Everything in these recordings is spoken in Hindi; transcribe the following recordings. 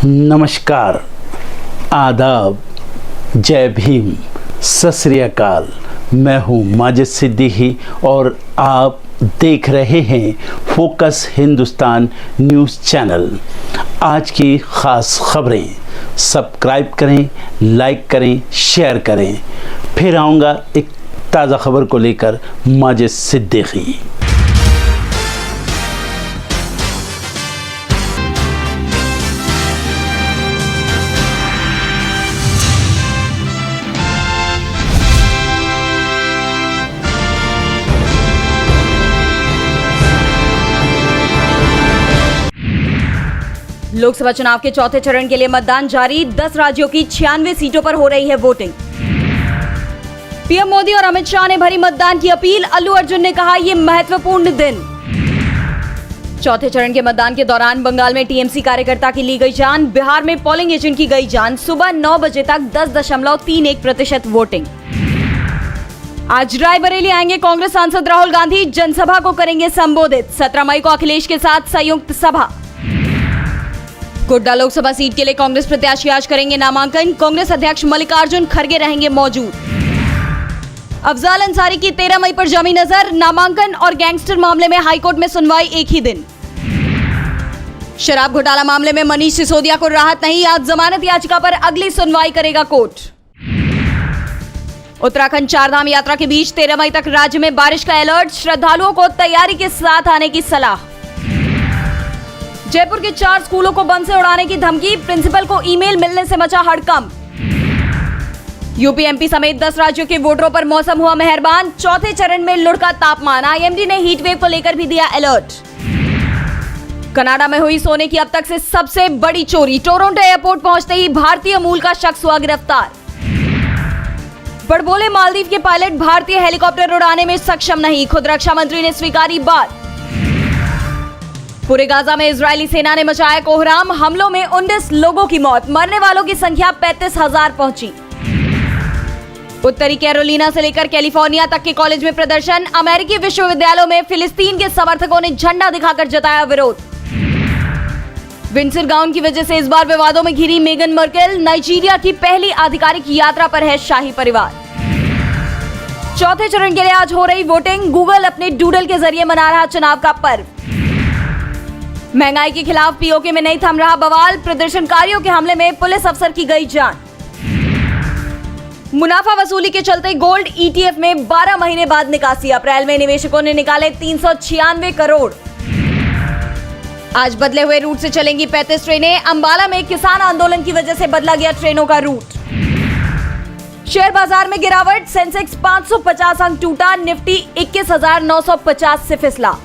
नमस्कार, आदाब, जय भीम, सत श्री अकाल। मैं हूँ माजिद सिद्दीकी और आप देख रहे हैं फोकस हिंदुस्तान न्यूज़ चैनल। आज की ख़ास खबरें सब्सक्राइब करें, लाइक करें, शेयर करें। फिर आऊँगा एक ताज़ा खबर को लेकर माजिद सिद्दीकी। लोकसभा चुनाव के चौथे चरण के लिए मतदान जारी। 10 राज्यों की 96 सीटों पर हो रही है वोटिंग। पीएम मोदी और अमित शाह ने भरी मतदान की अपील। अल्लू अर्जुन ने कहा ये महत्वपूर्ण दिन। चौथे चरण के मतदान के दौरान बंगाल में टीएमसी कार्यकर्ता की ली गई जान। बिहार में पोलिंग एजेंट की गई जान। सुबह 9 बजे तक 10.31% वोटिंग। आज रायबरेली आएंगे कांग्रेस सांसद राहुल गांधी। जनसभा को करेंगे संबोधित। 17 मई को अखिलेश के साथ संयुक्त सभा। गोड्डा लोकसभा सीट के लिए कांग्रेस प्रत्याशी आज करेंगे नामांकन। कांग्रेस अध्यक्ष मल्लिकार्जुन खड़गे रहेंगे मौजूद। अफजाल अंसारी की 13 मई पर जमी नजर। नामांकन और गैंगस्टर मामले में हाईकोर्ट में सुनवाई एक ही दिन। शराब घोटाला मामले में मनीष सिसोदिया को राहत नहीं। आज जमानत याचिका पर अगली सुनवाई करेगा कोर्ट। उत्तराखंड चारधाम यात्रा के बीच 13 मई तक राज्य में बारिश का अलर्ट। श्रद्धालुओं को तैयारी के साथ आने की सलाह। जयपुर के 4 स्कूलों को बम से उड़ाने की धमकी। प्रिंसिपल को ईमेल मिलने से मचा हड़कंप। यूपी एमपी समेत 10 राज्यों के वोटरों पर मौसम हुआ मेहरबान। चौथे चरण में लुढ़का तापमान। आईएमडी ने हीट वेव को लेकर भी दिया अलर्ट। कनाडा में हुई सोने की अब तक से सबसे बड़ी चोरी। टोरंटो एयरपोर्ट पहुंचते ही भारतीय मूल का शख्स हुआ गिरफ्तार। बड़बोले मालदीव के पायलट भारतीय हेलीकॉप्टर उड़ाने में सक्षम नहीं। खुद रक्षा मंत्री ने स्वीकारी बात। पूरे गाजा में इजरायली सेना ने मचाया कोहराम। हमलों में 19 लोगों की मौत। मरने वालों की संख्या 35,000 पहुंची। उत्तरी कैरोलिना से लेकर कैलिफोर्निया तक के कॉलेज में प्रदर्शन। अमेरिकी विश्वविद्यालयों में फिलिस्तीन के समर्थकों ने झंडा दिखाकर जताया विरोध। विंडसर गाउन की वजह से इस बार विवादों में घिरी मेगन मार्कल। नाइजीरिया की पहली आधिकारिक यात्रा पर है शाही परिवार। चौथे चरण के लिए आज हो रही वोटिंग। गूगल अपने डूडल के जरिए मना रहा चुनाव का पर्व। महंगाई के खिलाफ पीओके में नहीं थम रहा बवाल। प्रदर्शनकारियों के हमले में पुलिस अफसर की गई जान। मुनाफा वसूली के चलते गोल्ड ईटीएफ में 12 महीने बाद निकासी। अप्रैल में निवेशकों ने निकाले 396 करोड़। आज बदले हुए रूट से चलेंगी 35 ट्रेनें। अंबाला में किसान आंदोलन की वजह से बदला गया ट्रेनों का रूट। शेयर बाजार में गिरावट। सेंसेक्स 550 अंक टूटा। निफ्टी 21,950 से फिसला।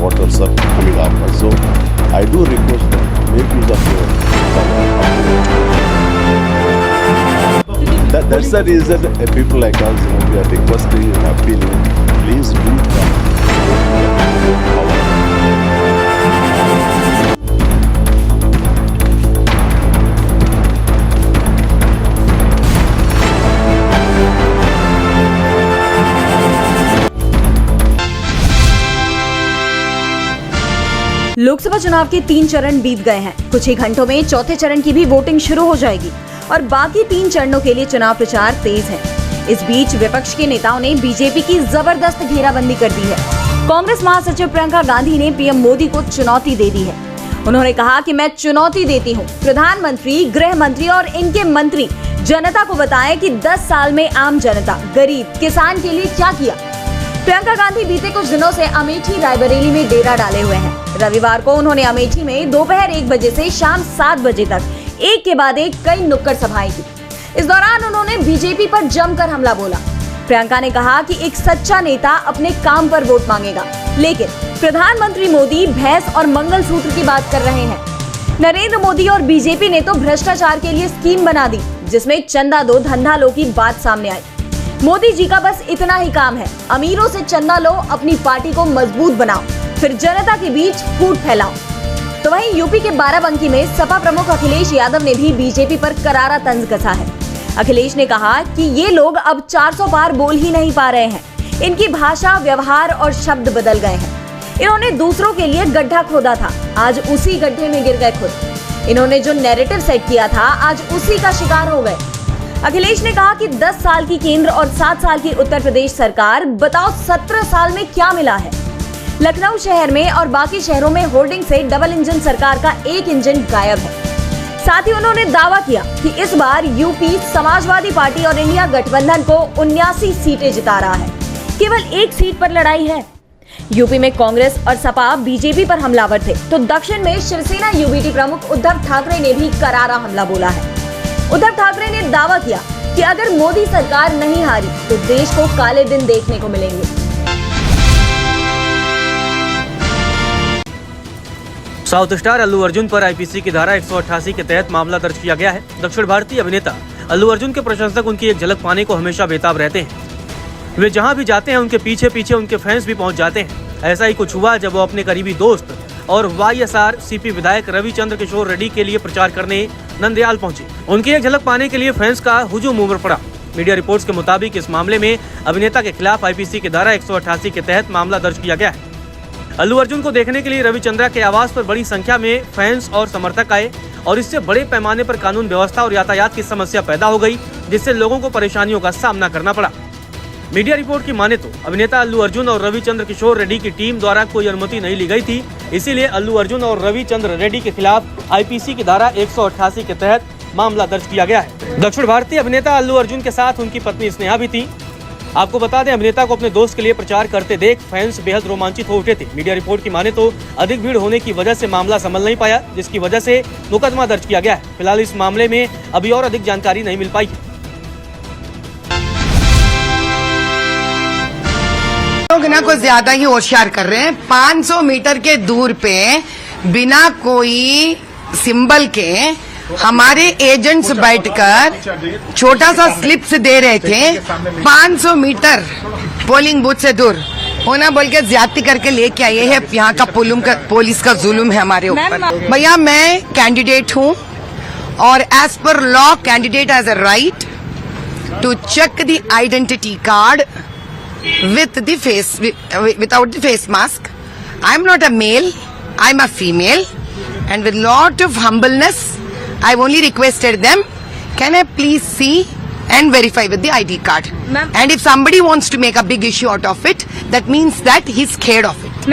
Waters are coming up, so I do request them make use of your power. That's the reason people like us, we are requesting and appealing. Please do come. Lok Sabha चुनाव के 3 चरण बीत गए हैं। कुछ ही घंटों में चौथे चरण की भी वोटिंग शुरू हो जाएगी और बाकी 3 चरणों के लिए चुनाव प्रचार तेज है। इस बीच विपक्ष के नेताओं ने बीजेपी की जबरदस्त घेराबंदी कर दी है। कांग्रेस महासचिव प्रियंका गांधी ने पीएम मोदी को चुनौती दे दी है। उन्होंने कहा कि मैं चुनौती देती हूँ, प्रधानमंत्री, गृह मंत्री और इनके मंत्री जनता को बताएं कि 10 साल में आम जनता, गरीब, किसान के लिए क्या किया। प्रियंका गांधी बीते कुछ दिनों से अमेठी, रायबरेली में डेरा डाले हुए हैं। रविवार को उन्होंने अमेठी में दोपहर 1 बजे से शाम 7 बजे तक एक के बाद एक कई नुक्कड़ सभाएं की। इस दौरान उन्होंने बीजेपी पर जमकर हमला बोला। प्रियंका ने कहा कि एक सच्चा नेता अपने काम पर वोट मांगेगा, लेकिन प्रधानमंत्री मोदी भैंस और मंगलसूत्र की बात कर रहे हैं। नरेंद्र मोदी और बीजेपी ने तो भ्रष्टाचार के लिए स्कीम बना दी, जिसमें चंदा दो धंधा लो की बात सामने आई। मोदी जी का बस इतना ही काम है, अमीरों से चंदा लो, अपनी पार्टी को मजबूत बनाओ, फिर जनता के बीच फूट फैलाओ। तो वहीं यूपी के बाराबंकी में सपा प्रमुख अखिलेश यादव ने भी बीजेपी पर करारा तंज कसा है। अखिलेश ने कहा कि ये लोग अब 400 पार बोल ही नहीं पा रहे हैं। इनकी भाषा, व्यवहार और शब्द बदल गए हैं। इन्होंने दूसरों के लिए गड्ढा खोदा था, आज उसी गड्ढे में गिर गए खुद। इन्होंने जो नैरेटिव सेट किया था, आज उसी का शिकार हो गए। अखिलेश ने कहा कि 10 साल की केंद्र और 7 साल की उत्तर प्रदेश सरकार, बताओ 17 साल में क्या मिला है। लखनऊ शहर में और बाकी शहरों में होर्डिंग से डबल इंजन सरकार का एक इंजन गायब है। साथ ही उन्होंने दावा किया कि इस बार यूपी समाजवादी पार्टी और इंडिया गठबंधन को 79 सीटें जिता रहा है। केवल एक सीट पर लड़ाई है। यूपी में कांग्रेस और सपा बीजेपी पर हमलावर थे, तो दक्षिण में शिवसेना यूबीटी प्रमुख उद्धव ठाकरे ने भी करारा हमला बोला है। उद्धव ठाकरे ने दावा किया कि अगर मोदी सरकार नहीं हारी तो देश को काले दिन देखने को मिलेंगे। साउथ स्टार अल्लू अर्जुन पर आईपीसी की धारा 188 के तहत मामला दर्ज किया गया है। दक्षिण भारतीय अभिनेता अल्लू अर्जुन के प्रशंसक उनकी एक झलक पाने को हमेशा बेताब रहते हैं। वे जहां भी जाते हैं उनके पीछे पीछे उनके फैंस भी पहुंच जाते हैं। ऐसा ही कुछ हुआ जब वो अपने करीबी दोस्त और वाईएसआर सीपी विधायक रविचंद्र किशोर रेड्डी के लिए प्रचार करने नंदयाल पहुंचे। उनकी एक झलक पाने के लिए फैंस का हुजूम उमड़ पड़ा। मीडिया रिपोर्ट्स के मुताबिक इस मामले में अभिनेता के खिलाफ आईपीसी की धारा 188 के तहत मामला दर्ज किया गया है। अल्लू अर्जुन को देखने के लिए रविचंद्रा के आवास पर बड़ी संख्या में फैंस और समर्थक आए और इससे बड़े पैमाने पर कानून व्यवस्था और यातायात की समस्या पैदा हो गई, जिससे लोगों को परेशानियों का सामना करना पड़ा। मीडिया रिपोर्ट की माने तो अभिनेता अल्लू अर्जुन और रविचंद्र किशोर रेड्डी की टीम द्वारा कोई अनुमति नहीं ली गई थी, इसीलिए अल्लू अर्जुन और रविचंद्र रेड्डी के खिलाफ आईपीसी की धारा 188 के तहत मामला दर्ज किया गया है। दक्षिण भारतीय अभिनेता अल्लू अर्जुन के साथ उनकी पत्नी स्नेहा भी थी। आपको बता दें, अभिनेता को अपने दोस्त के लिए प्रचार करते देख फैंस बेहद रोमांचित हो उठे थे। मीडिया रिपोर्ट की माने तो अधिक भीड़ होने की वजह से मामला संभल नहीं पाया, जिसकी वजह से मुकदमा दर्ज किया गया है। फिलहाल इस मामले में अभी और अधिक जानकारी नहीं मिल पाई है। लोग ना कुछ ज्यादा ही होशियार कर रहे हैं। 500 मीटर के दूर पे बिना कोई सिंबल के हमारे एजेंट्स बैठकर छोटा सा स्लिप्स दे रहे थे। 500 मीटर पोलिंग बूथ से दूर होना बोल के ज्यादती करके लेके आए हैं। यहाँ का पुलिस का जुल्म है हमारे ऊपर। भैया मैं कैंडिडेट हूँ और as per law candidate has a right to check the identity card with the face without the face mask. I am not a male, I am a female, and with lot of humbleness I've only requested them, can I please see and verify with the ID card. And if somebody wants to make a big issue out of it, that means that he's scared of it.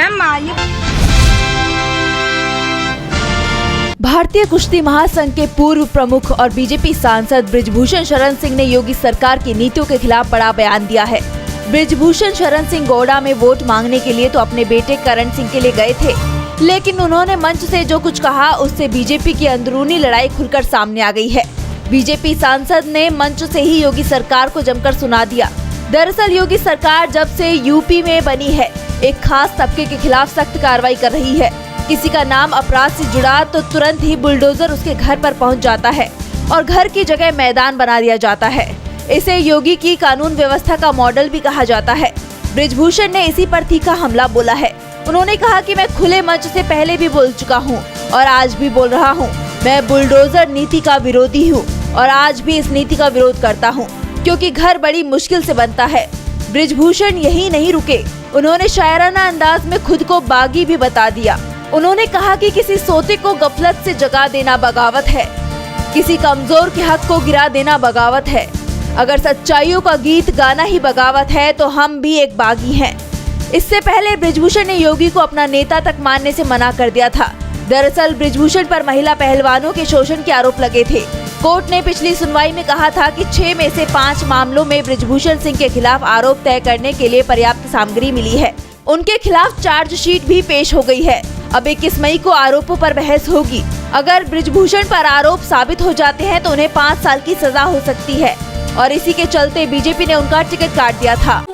भारतीय कुश्ती महासंघ के पूर्व प्रमुख और बीजेपी सांसद बृजभूषण शरण सिंह ने योगी सरकार की नीतियों के खिलाफ बड़ा बयान दिया है। बृजभूषण शरण सिंह गोड़ा में वोट मांगने के लिए तो अपने बेटे करण सिंह के लिए गए थे, लेकिन उन्होंने मंच से जो कुछ कहा उससे बीजेपी की अंदरूनी लड़ाई खुलकर सामने आ गई है। बीजेपी सांसद ने मंच से ही योगी सरकार को जमकर सुना दिया। दरअसल योगी सरकार जब से यूपी में बनी है, एक खास तबके के खिलाफ सख्त कार्रवाई कर रही है। किसी का नाम अपराध से जुड़ा तो तुरंत ही बुलडोजर उसके घर पर पहुंच जाता है और घर की जगह मैदान बना दिया जाता है। इसे योगी की कानून व्यवस्था का मॉडल भी कहा जाता है। बृजभूषण ने इसी पर तीखा हमला बोला है। उन्होंने कहा कि मैं खुले मंच से पहले भी बोल चुका हूं और आज भी बोल रहा हूं, मैं बुलडोजर नीति का विरोधी हूं और आज भी इस नीति का विरोध करता हूं, क्योंकि घर बड़ी मुश्किल से बनता है। बृजभूषण यही नहीं रुके, उन्होंने शायराना अंदाज में खुद को बागी भी बता दिया। उन्होंने कहा कि किसी सोते को गफलत से जगा देना बगावत है, किसी कमजोर के हक को गिरा देना बगावत है। अगर सच्चाइयों का गीत गाना ही बगावत है तो हम भी एक बागी हैं। इससे पहले बृजभूषण ने योगी को अपना नेता तक मानने से मना कर दिया था। दरअसल बृजभूषण पर महिला पहलवानों के शोषण के आरोप लगे थे। कोर्ट ने पिछली सुनवाई में कहा था कि 6 में से 5 मामलों में बृजभूषण सिंह के खिलाफ आरोप तय करने के लिए पर्याप्त सामग्री मिली है। उनके खिलाफ चार्जशीट भी पेश हो गई है। अब 21 मई को आरोपों पर बहस होगी। अगर बृजभूषण पर आरोप साबित हो जाते हैं तो उन्हें 5 साल की सजा हो सकती है और इसी के चलते बीजेपी ने उनका टिकट काट दिया था।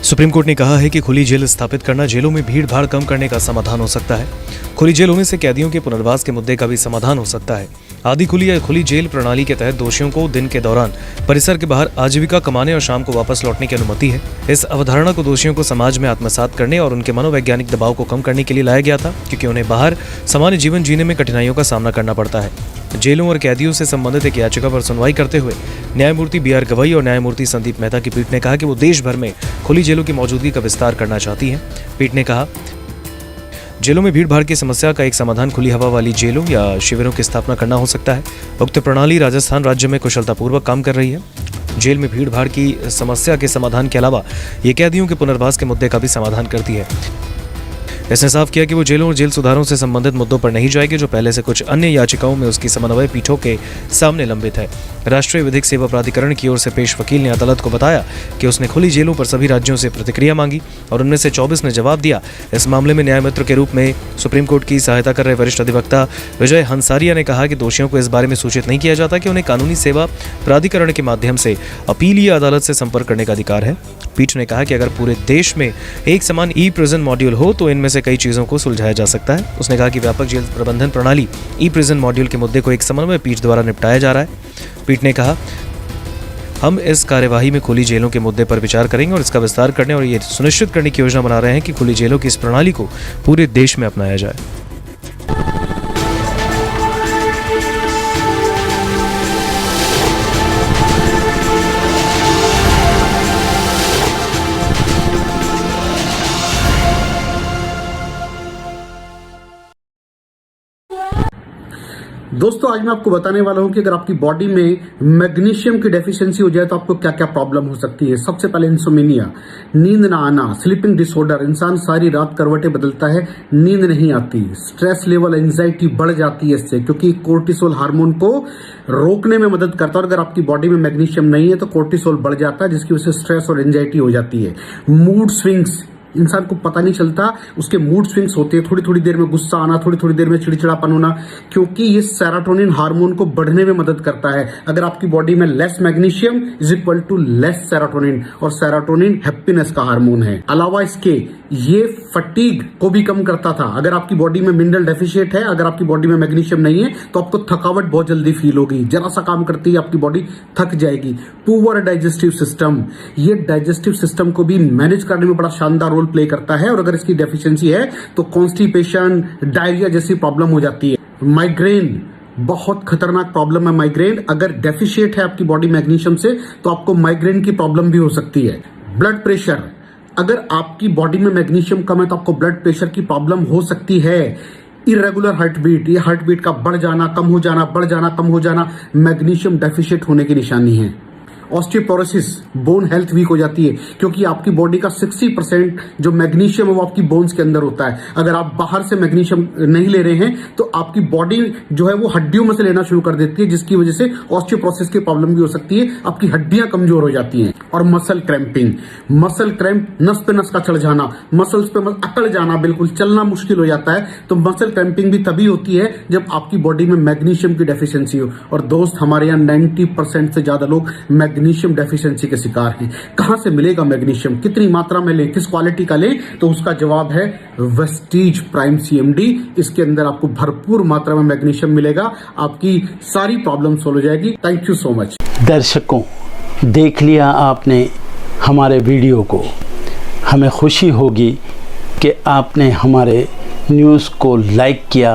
सुप्रीम कोर्ट ने कहा है कि खुली जेल स्थापित करना जेलों में भीड़ भाड़ कम करने का समाधान हो सकता है। खुली जेल होने से कैदियों के पुनर्वास के मुद्दे का भी समाधान हो सकता है। आधी खुली या खुली जेल प्रणाली के तहत दोषियों को दिन के दौरान परिसर के बाहर आजीविका कमाने और शाम को वापस लौटने की अनुमति है। इस अवधारणा को दोषियों को समाज में आत्मसात करने और उनके मनोवैज्ञानिक दबाव को कम करने के लिए लाया गया था, क्योंकि उन्हें बाहर सामान्य जीवन जीने में कठिनाइयों का सामना करना पड़ता है। जेलों और कैदियों से संबंधित एक याचिका पर सुनवाई करते हुए न्यायमूर्ति बी आर गवई और न्यायमूर्ति संदीप मेहता की पीठ ने कहा कि वो देश भर में खुली जेलों की मौजूदगी का विस्तार करना चाहती है। पीठ ने कहा, जेलों में भीड़ भाड़ की समस्या का एक समाधान खुली हवा वाली जेलों या शिविरों की स्थापना करना हो सकता है। उक्त प्रणाली राजस्थान राज्य में कुशलतापूर्वक काम कर रही है। जेल में भीड़ भाड़ की समस्या के समाधान के अलावा ये कैदियों के पुनर्वास के मुद्दे का भी समाधान करती है। इसने साफ किया कि वो जेलों और जेल सुधारों से संबंधित मुद्दों पर नहीं जाएगी, जो पहले से कुछ अन्य याचिकाओं में उसकी समन्वय पीठों के सामने लंबित है। राष्ट्रीय विधिक सेवा प्राधिकरण की ओर से पेश वकील ने अदालत को बताया कि उसने खुली जेलों पर सभी राज्यों से प्रतिक्रिया मांगी और उनमें से 24 ने जवाब दिया। इस मामले में न्याय मित्र के रूप में सुप्रीम कोर्ट की सहायता कर रहे वरिष्ठ अधिवक्ता विजय हंसारिया ने कहा कि दोषियों को इस बारे में सूचित नहीं किया जाता कि उन्हें कानूनी सेवा प्राधिकरण के माध्यम से अपीलीय अदालत से संपर्क करने का अधिकार है। पीठ ने कहा कि अगर पूरे देश में एक समान ई प्रिजन मॉड्यूल हो तो इनमें से कई चीजों को सुलझाया जा सकता है। उसने कहा कि व्यापक जेल प्रबंधन प्रणाली ई प्रिजन मॉड्यूल के मुद्दे को एक समन्वय पीठ द्वारा निपटाया जा रहा है। पीठ ने कहा, हम इस कार्यवाही में खुली जेलों के मुद्दे पर विचार करेंगे और इसका विस्तार करने और ये सुनिश्चित करने की योजना बना रहे हैं कि खुली जेलों की इस प्रणाली को पूरे देश में अपनाया जाए। दोस्तों आज मैं आपको बताने वाला हूं कि अगर आपकी बॉडी में मैग्नीशियम की डेफिशिएंसी हो जाए तो आपको क्या क्या प्रॉब्लम हो सकती है। सबसे पहले इंसोमेनिया, नींद ना आना, स्लीपिंग डिसऑर्डर, इंसान सारी रात करवटें बदलता है, नींद नहीं आती, स्ट्रेस लेवल, एंजाइटी बढ़ जाती है इससे, क्योंकि कोर्टिसोल हार्मोन को रोकने में मदद करता है। और अगर आपकी बॉडी में मैग्नीशियम नहीं है तो कोर्टिसोल बढ़ जाता है, जिसकी वजह से स्ट्रेस और एंजाइटी हो जाती है। मूड स्विंग्स, इंसान को पता नहीं चलता उसके मूड स्विंग्स होते हैं, थोड़ी थोड़ी देर में गुस्सा आना, थोड़ी थोड़ी देर में चिड़चिड़ापन होना, क्योंकि ये सेरोटोनिन हार्मोन को बढ़ने में मदद करता है। अगर आपकी बॉडी में less magnesium is equal to less serotonin, और सेरोटोनिन हैप्पीनेस का हार्मोन है। अलावा इसके ये फटीग को भी कम करता था। अगर आपकी बॉडी में मिनरल डेफिशिएट है, अगर आपकी बॉडी में मैग्नीशियम नहीं है तो आपको थकावट बहुत जल्दी फील होगी, जरा सा काम करती है आपकी बॉडी थक जाएगी। पुअर डाइजेस्टिव सिस्टम, ये डाइजेस्टिव सिस्टम को भी मैनेज करने में बड़ा शानदार रोल प्ले करता है, और अगर इसकी डेफिशिएंसी है तो कॉन्स्टिपेशन, डायरिया जैसी प्रॉब्लम हो जाती है। माइग्रेन बहुत खतरनाक प्रॉब्लम है। माइग्रेन अगर डेफिशिएट है आपकी बॉडी मैग्नीशियम से तो आपको माइग्रेन की प्रॉब्लम भी हो सकती है। ब्लड प्रेशर, अगर आपकी बॉडी में मैग्नीशियम कम है तो आपको ब्लड प्रेशर की प्रॉब्लम हो सकती है। इरेगुलर हार्ट बीट, ये हार्ट बीट का बढ़ जाना, कम हो जाना, बढ़ जाना, कम हो जाना, मैग्नीशियम डेफिशिएट होने की निशानी है। ऑस्टियोपोरोसिस, बोन हेल्थ वीक हो जाती है, क्योंकि आपकी बॉडी का 60% जो मैग्नीशियम है वो आपकी बोन्स के अंदर होता है। अगर आप बाहर से मैग्नीशियम नहीं ले रहे हैं तो आपकी बॉडी जो है वो हड्डियों में से लेना शुरू कर देती है, जिसकी वजह से ऑस्टियोपोरोसिस की प्रॉब्लम भी हो सकती है, आपकी हड्डियां कमजोर हो जाती हैं। और मसल क्रैम्पिंग, मसल क्रैम्प, नस पे नस का चढ़ जाना, मसल्स पे अकड़ जाना, बिल्कुल चलना मुश्किल हो जाता है। तो मसल क्रैम्पिंग भी तभी होती है जब आपकी बॉडी में मैग्नीशियम की डेफिशिएंसी हो। और दोस्त, हमारे यहाँ 90% से ज्यादा लोग मैग्नीशियम डेफिशिएंसी के शिकार हैं। कहां से मिलेगा मैग्नीशियम, कितनी मात्रा में लें, किस क्वालिटी का लें? तो उसका जवाब है वेस्टीज प्राइम CMD। इसके अंदर आपको भरपूर मात्रा में मैग्नीशियम मिलेगा, आपकी सारी प्रॉब्लम सॉल्व हो जाएगी। Thank you so much. दर्शकों, देख लिया आपने हमारे वीडियो को। हमें खुशी होगी कि आपने हमारे न्यूज़ को लाइक किया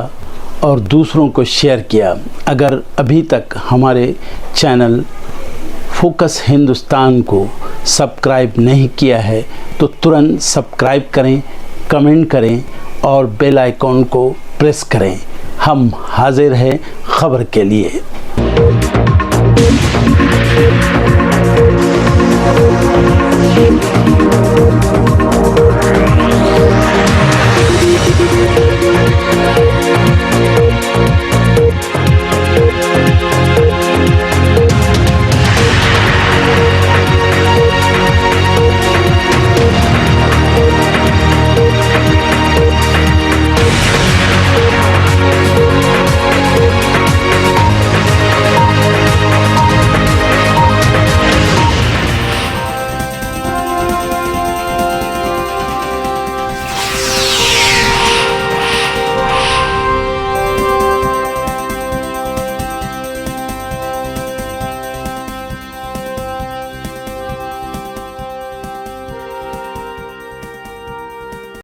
और दूसरों को शेयर किया। अगर अभी तक हमारे चैनल फोकस हिंदुस्तान को सब्सक्राइब नहीं किया है तो तुरंत सब्सक्राइब करें, कमेंट करें और बेल आइकॉन को प्रेस करें। हम हाजिर हैं खबर के लिए।